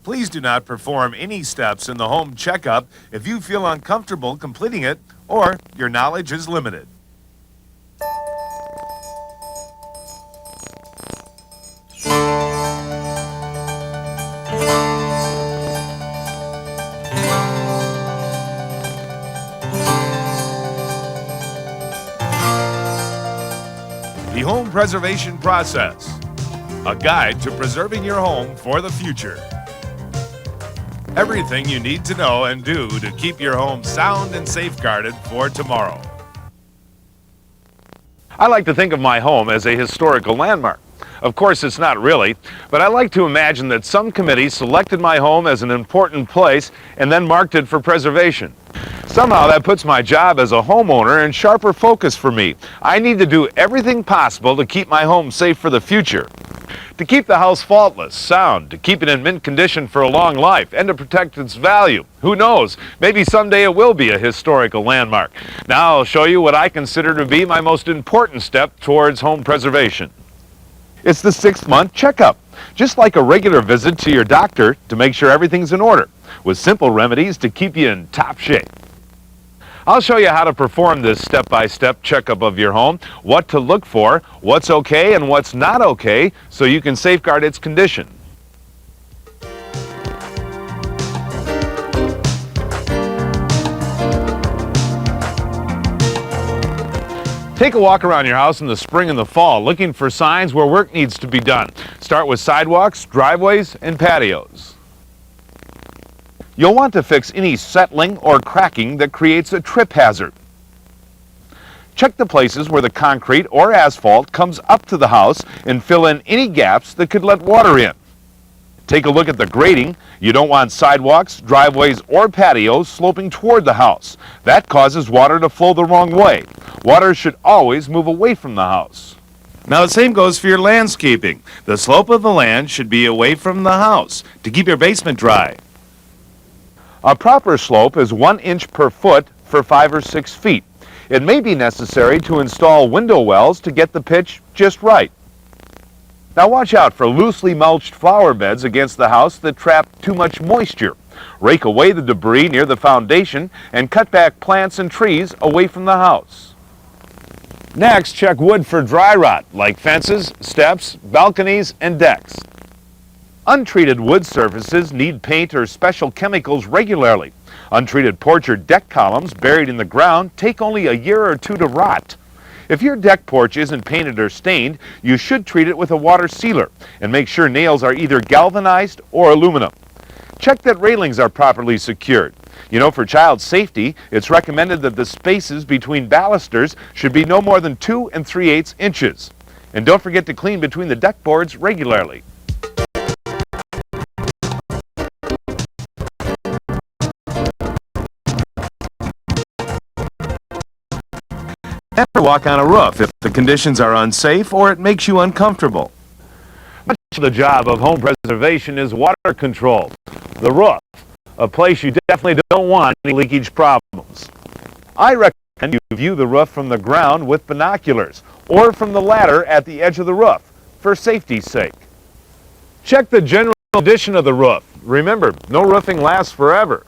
Please do not perform any steps in the home checkup if you feel uncomfortable completing it or your knowledge is limited. The Home Preservation Process, a guide to preserving your home for the future. Everything you need to know and do to keep your home sound and safeguarded for tomorrow. I like to think of my home as a historical landmark. Of course, it's not really, but I like to imagine that some committee selected my home as an important place and then marked it for preservation. Somehow that puts my job as a homeowner in sharper focus for me. I need to do everything possible to keep my home safe for the future. To keep the house faultless, sound, to keep it in mint condition for a long life, and to protect its value. Who knows? Maybe someday it will be a historical landmark. Now I'll show you what I consider to be my most important step towards home preservation. It's the 6-month checkup, just like a regular visit to your doctor to make sure everything's in order, with simple remedies to keep you in top shape. I'll show you how to perform this step-by-step checkup of your home, what to look for, what's okay and what's not okay, so you can safeguard its condition. Take a walk around your house in the spring and the fall, looking for signs where work needs to be done. Start with sidewalks, driveways, and patios. You'll want to fix any settling or cracking that creates a trip hazard. Check the places where the concrete or asphalt comes up to the house and fill in any gaps that could let water in. Take a look at the grading. You don't want sidewalks, driveways, or patios sloping toward the house. That causes water to flow the wrong way. Water should always move away from the house. Now the same goes for your landscaping. The slope of the land should be away from the house to keep your basement dry. A proper slope is 1 inch per foot for 5 or 6 feet. It may be necessary to install window wells to get the pitch just right. Now watch out for loosely mulched flower beds against the house that trap too much moisture. Rake away the debris near the foundation and cut back plants and trees away from the house. Next, check wood for dry rot, like fences, steps, balconies, and decks. Untreated wood surfaces need paint or special chemicals regularly. Untreated porch or deck columns buried in the ground take only a year or 2 to rot. If your deck porch isn't painted or stained, you should treat it with a water sealer and make sure nails are either galvanized or aluminum. Check that railings are properly secured. You know, for child safety, it's recommended that the spaces between balusters should be no more than 2 3/8 inches. And don't forget to clean between the deck boards regularly. Never walk on a roof if the conditions are unsafe or it makes you uncomfortable. Much of the job of home preservation is water control. The roof, a place you definitely don't want any leakage problems. I recommend you view the roof from the ground with binoculars or from the ladder at the edge of the roof for safety's sake. Check the general condition of the roof. Remember, no roofing lasts forever.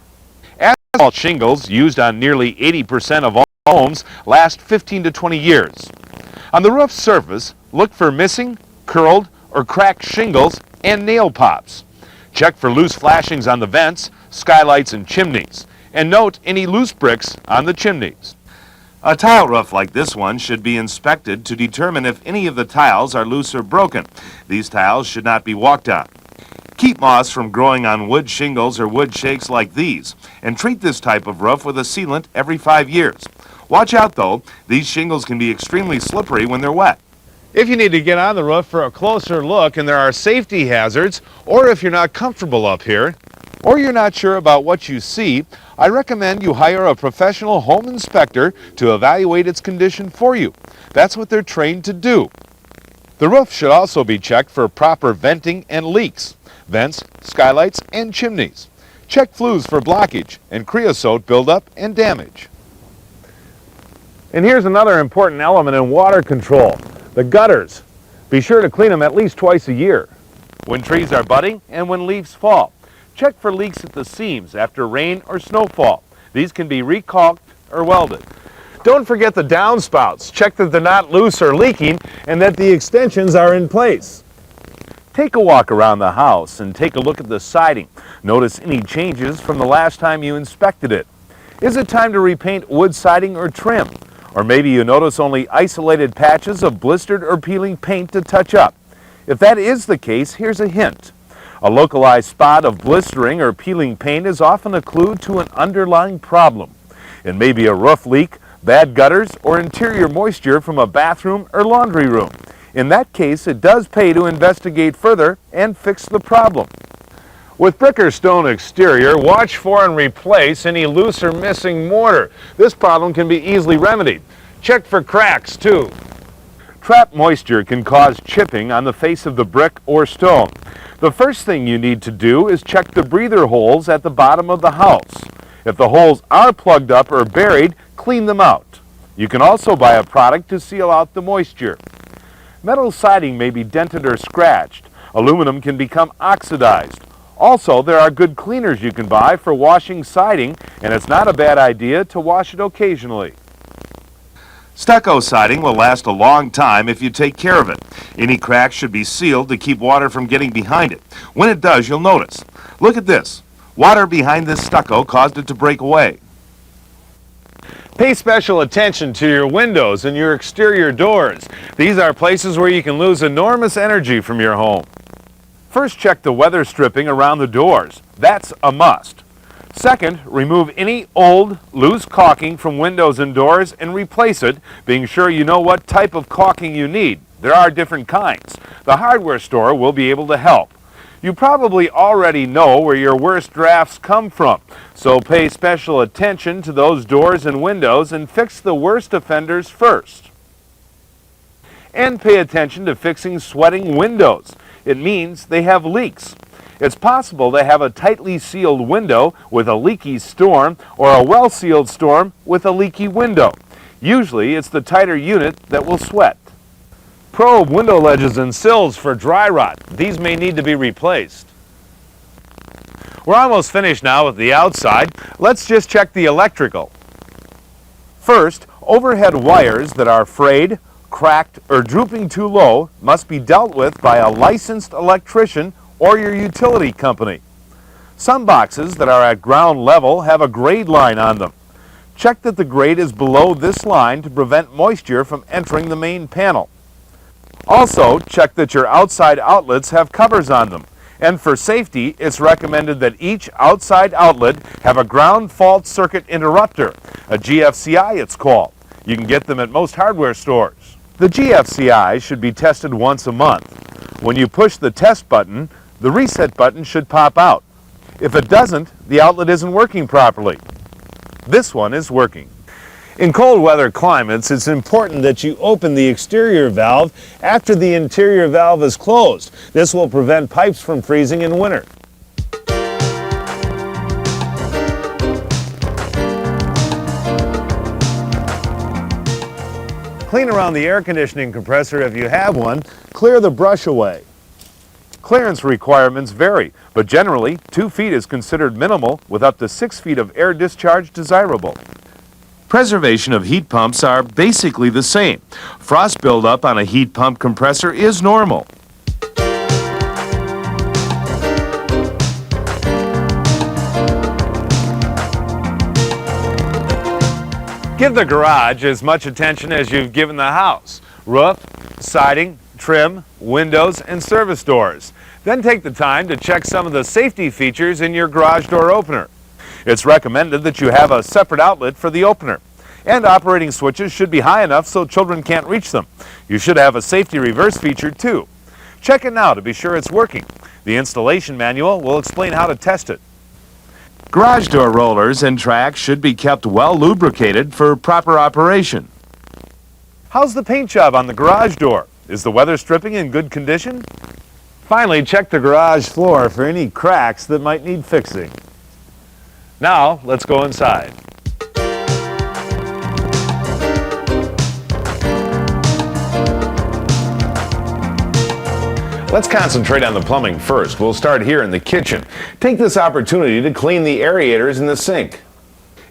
Asphalt shingles used on nearly 80% of all homes last 15 to 20 years. On the roof surface, look for missing, curled, or cracked shingles and nail pops. Check for loose flashings on the vents, skylights, and chimneys, and note any loose bricks on the chimneys. A tile roof like this one should be inspected to determine if any of the tiles are loose or broken. These tiles should not be walked on. Keep moss from growing on wood shingles or wood shakes like these, and treat this type of roof with a sealant every 5 years. Watch out though, these shingles can be extremely slippery when they're wet. If you need to get on the roof for a closer look and there are safety hazards, or if you're not comfortable up here, or you're not sure about what you see, I recommend you hire a professional home inspector to evaluate its condition for you. That's what they're trained to do. The roof should also be checked for proper venting and leaks, vents, skylights, and chimneys. Check flues for blockage and creosote buildup and damage. And here's another important element in water control, the gutters. Be sure to clean them at least twice a year, when trees are budding and when leaves fall. Check for leaks at the seams after rain or snowfall. These can be recaulked or welded. Don't forget the downspouts. Check that they're not loose or leaking and that the extensions are in place. Take a walk around the house and take a look at the siding. Notice any changes from the last time you inspected it. Is it time to repaint wood siding or trim? Or maybe you notice only isolated patches of blistered or peeling paint to touch up. If that is the case, here's a hint. A localized spot of blistering or peeling paint is often a clue to an underlying problem. It may be a roof leak, bad gutters, or interior moisture from a bathroom or laundry room. In that case, it does pay to investigate further and fix the problem. With brick or stone exterior, watch for and replace any loose or missing mortar. This problem can be easily remedied. Check for cracks too. Trapped moisture can cause chipping on the face of the brick or stone. The first thing you need to do is check the breather holes at the bottom of the house. If the holes are plugged up or buried, clean them out. You can also buy a product to seal out the moisture. Metal siding may be dented or scratched. Aluminum can become oxidized. Also, there are good cleaners you can buy for washing siding, and it's not a bad idea to wash it occasionally. Stucco siding will last a long time if you take care of it. Any cracks should be sealed to keep water from getting behind it. When it does, you'll notice. Look at this. Water behind this stucco caused it to break away. Pay special attention to your windows and your exterior doors. These are places where you can lose enormous energy from your home. First, check the weather stripping around the doors. That's a must. Second, remove any old, loose caulking from windows and doors and replace it, being sure you know what type of caulking you need. There are different kinds. The hardware store will be able to help. You probably already know where your worst drafts come from, so pay special attention to those doors and windows and fix the worst offenders first. And pay attention to fixing sweating windows. It means they have leaks. It's possible they have a tightly sealed window with a leaky storm or a well-sealed storm with a leaky window. Usually it's the tighter unit that will sweat. Probe window ledges and sills for dry rot. These may need to be replaced. We're almost finished now with the outside. Let's just check the electrical. First, overhead wires that are frayed, cracked, or drooping too low must be dealt with by a licensed electrician or your utility company. Some boxes that are at ground level have a grade line on them. Check that the grade is below this line to prevent moisture from entering the main panel. Also, check that your outside outlets have covers on them. And for safety, it's recommended that each outside outlet have a ground fault circuit interrupter, a GFCI it's called. You can get them at most hardware stores. The GFCI should be tested once a month. When you push the test button, the reset button should pop out. If it doesn't, the outlet isn't working properly. This one is working. In cold weather climates, it's important that you open the exterior valve after the interior valve is closed. This will prevent pipes from freezing in winter. Clean around the air conditioning compressor if you have one. Clear the brush away. Clearance requirements vary, but generally 2 feet is considered minimal, with up to 6 feet of air discharge desirable. Preservation of heat pumps are basically the same. Frost buildup on a heat pump compressor is normal. Give the garage as much attention as you've given the house. Roof, siding, trim, windows, and service doors. Then take the time to check some of the safety features in your garage door opener. It's recommended that you have a separate outlet for the opener. And operating switches should be high enough so children can't reach them. You should have a safety reverse feature too. Check it now to be sure it's working. The installation manual will explain how to test it. Garage door rollers and tracks should be kept well lubricated for proper operation. How's the paint job on the garage door? Is the weather stripping in good condition? Finally, check the garage floor for any cracks that might need fixing. Now, let's go inside. Let's concentrate on the plumbing first. We'll start here in the kitchen. Take this opportunity to clean the aerators in the sink.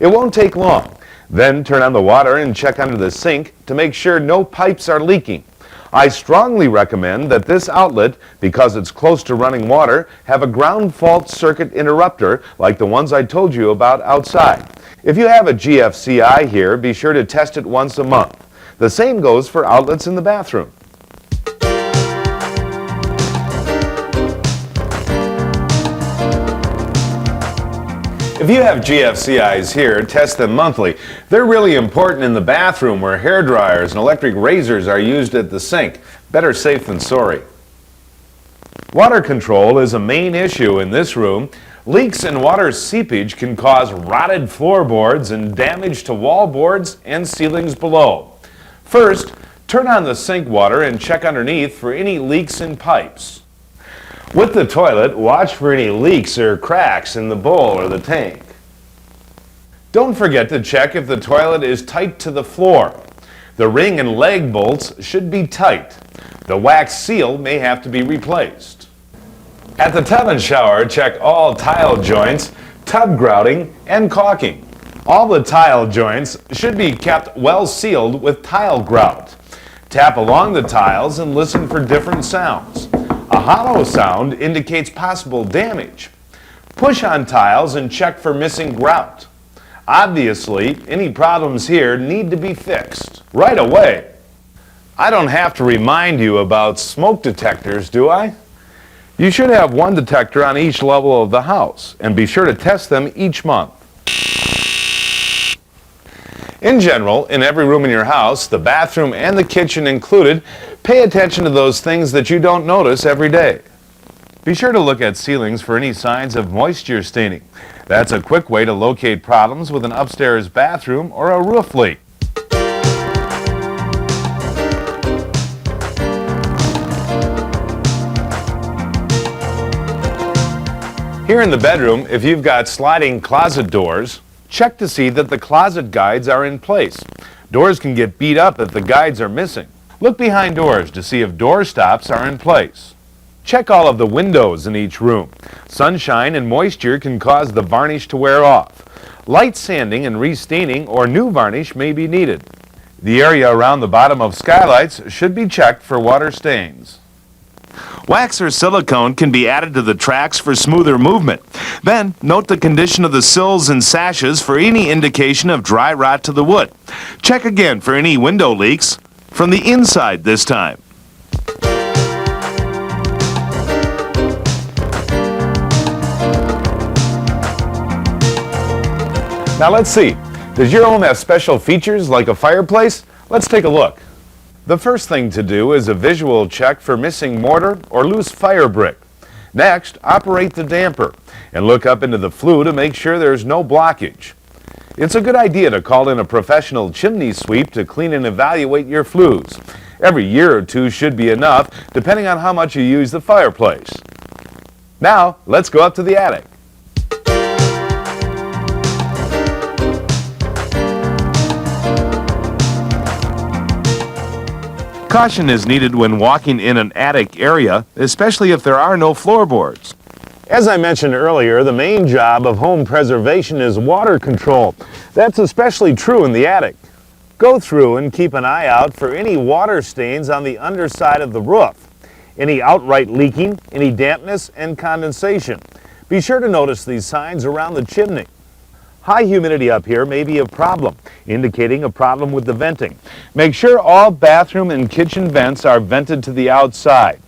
It won't take long. Then turn on the water and check under the sink to make sure no pipes are leaking. I strongly recommend that this outlet, because it's close to running water, have a ground fault circuit interrupter like the ones I told you about outside. If you have a GFCI here, be sure to test it once a month. The same goes for outlets in the bathroom. If you have GFCIs here, test them monthly. They're really important in the bathroom where hair dryers and electric razors are used at the sink. Better safe than sorry. Water control is a main issue in this room. Leaks and water seepage can cause rotted floorboards and damage to wall boards and ceilings below. First, turn on the sink water and check underneath for any leaks in pipes. With the toilet, watch for any leaks or cracks in the bowl or the tank. Don't forget to check if the toilet is tight to the floor. The ring and leg bolts should be tight. The wax seal may have to be replaced. At the tub and shower, check all tile joints, tub grouting, and caulking. All the tile joints should be kept well sealed with tile grout. Tap along the tiles and listen for different sounds. A hollow sound indicates possible damage. Push on tiles and check for missing grout. Obviously, any problems here need to be fixed right away. I don't have to remind you about smoke detectors, do I? You should have one detector on each level of the house, and be sure to test them each month. In general, in every room in your house, the bathroom and the kitchen included, pay attention to those things that you don't notice every day. Be sure to look at ceilings for any signs of moisture staining. That's a quick way to locate problems with an upstairs bathroom or a roof leak. Here in the bedroom, if you've got sliding closet doors, check to see that the closet guides are in place. Doors can get beat up if the guides are missing. Look behind doors to see if door stops are in place. Check all of the windows in each room. Sunshine and moisture can cause the varnish to wear off. Light sanding and restaining or new varnish may be needed. The area around the bottom of skylights should be checked for water stains. Wax or silicone can be added to the tracks for smoother movement. Then, note the condition of the sills and sashes for any indication of dry rot to the wood. Check again for any window leaks, from the inside this time. Now let's see. Does your home have special features like a fireplace? Let's take a look. The first thing to do is a visual check for missing mortar or loose fire brick. Next, operate the damper and look up into the flue to make sure there's no blockage. It's a good idea to call in a professional chimney sweep to clean and evaluate your flues. Every year or two should be enough, depending on how much you use the fireplace. Now, let's go up to the attic. Caution is needed when walking in an attic area, especially if there are no floorboards. As I mentioned earlier, the main job of home preservation is water control. That's especially true in the attic. Go through and keep an eye out for any water stains on the underside of the roof, any outright leaking, any dampness and condensation. Be sure to notice these signs around the chimney. High humidity up here may be a problem, indicating a problem with the venting. Make sure all bathroom and kitchen vents are vented to the outside.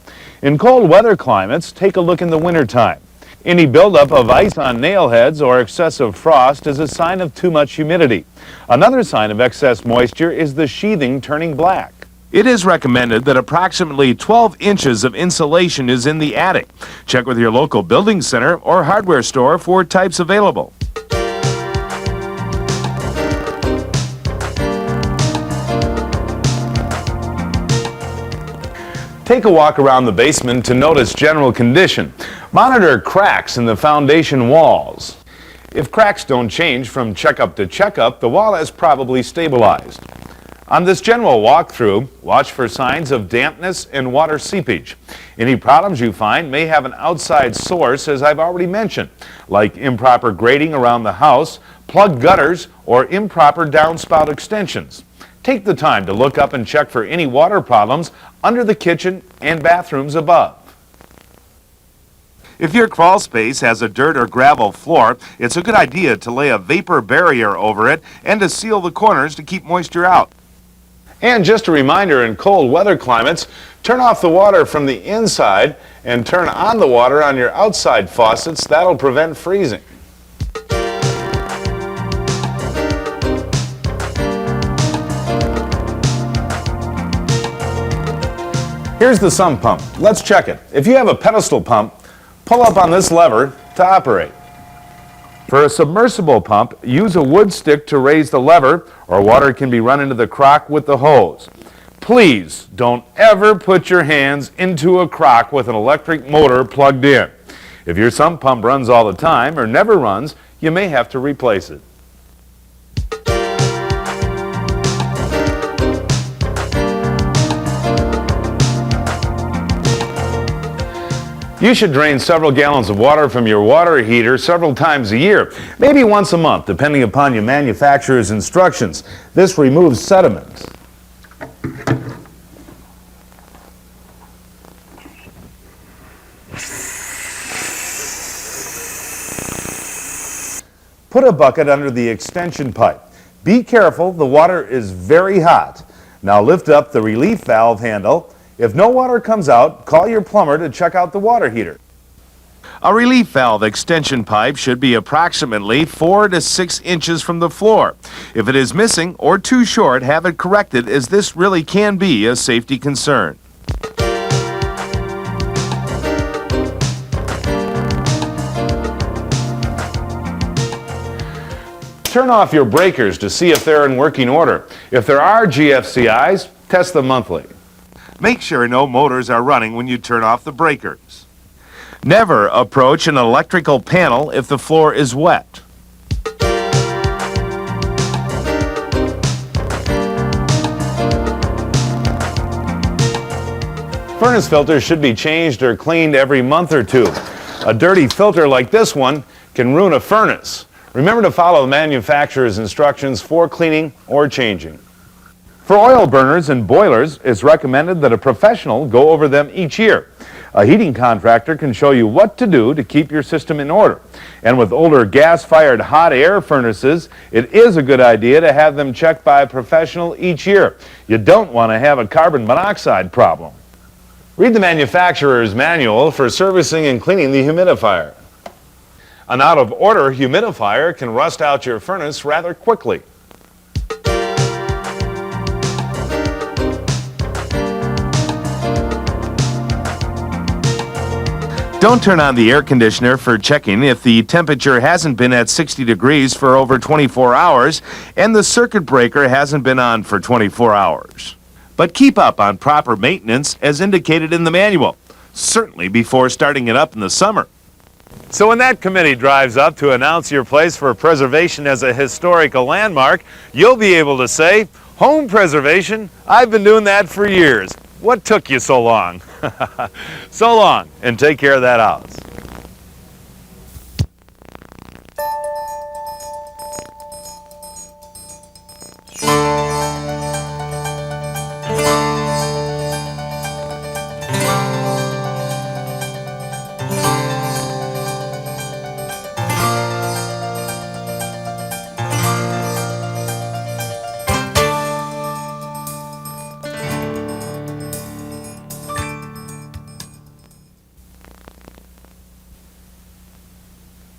In cold weather climates, take a look in the wintertime. Any buildup of ice on nail heads or excessive frost is a sign of too much humidity. Another sign of excess moisture is the sheathing turning black. It is recommended that approximately 12 inches of insulation is in the attic. Check with your local building center or hardware store for types available. Take a walk around the basement to notice general condition. Monitor cracks in the foundation walls. If cracks don't change from checkup to checkup, the wall has probably stabilized. On this general walkthrough, watch for signs of dampness and water seepage. Any problems you find may have an outside source, as I've already mentioned, like improper grading around the house, plugged gutters, or improper downspout extensions. Take the time to look up and check for any water problems under the kitchen and bathrooms above. If your crawl space has a dirt or gravel floor, it's a good idea to lay a vapor barrier over it and to seal the corners to keep moisture out. And just a reminder, in cold weather climates, turn off the water from the inside and turn on the water on your outside faucets. That'll prevent freezing. Here's the sump pump. Let's check it. If you have a pedestal pump, pull up on this lever to operate. For a submersible pump, use a wood stick to raise the lever, or water can be run into the crock with the hose. Please don't ever put your hands into a crock with an electric motor plugged in. If your sump pump runs all the time or never runs, you may have to replace it. You should drain several gallons of water from your water heater several times a year, maybe once a month, depending upon your manufacturer's instructions. This removes sediment. Put a bucket under the extension pipe. Be careful, the water is very hot. Now lift up the relief valve handle. If no water comes out, call your plumber to check out the water heater. A relief valve extension pipe should be approximately 4 to 6 inches from the floor. If it is missing or too short, have it corrected, as this really can be a safety concern. Turn off your breakers to see if they're in working order. If there are GFCIs, test them monthly. Make sure no motors are running when you turn off the breakers. Never approach an electrical panel if the floor is wet. Furnace filters should be changed or cleaned every month or two. A dirty filter like this one can ruin a furnace. Remember to follow the manufacturer's instructions for cleaning or changing. For oil burners and boilers, it's recommended that a professional go over them each year. A heating contractor can show you what to do to keep your system in order. And with older gas-fired hot air furnaces, it is a good idea to have them checked by a professional each year. You don't want to have a carbon monoxide problem. Read the manufacturer's manual for servicing and cleaning the humidifier. An out-of-order humidifier can rust out your furnace rather quickly. Don't turn on the air conditioner for checking if the temperature hasn't been at 60 degrees for over 24 hours and the circuit breaker hasn't been on for 24 hours. But keep up on proper maintenance as indicated in the manual, certainly before starting it up in the summer. So when that committee drives up to announce your place for preservation as a historical landmark, you'll be able to say, "Home preservation, I've been doing that for years. What took you so long?" So long, and take care of that house.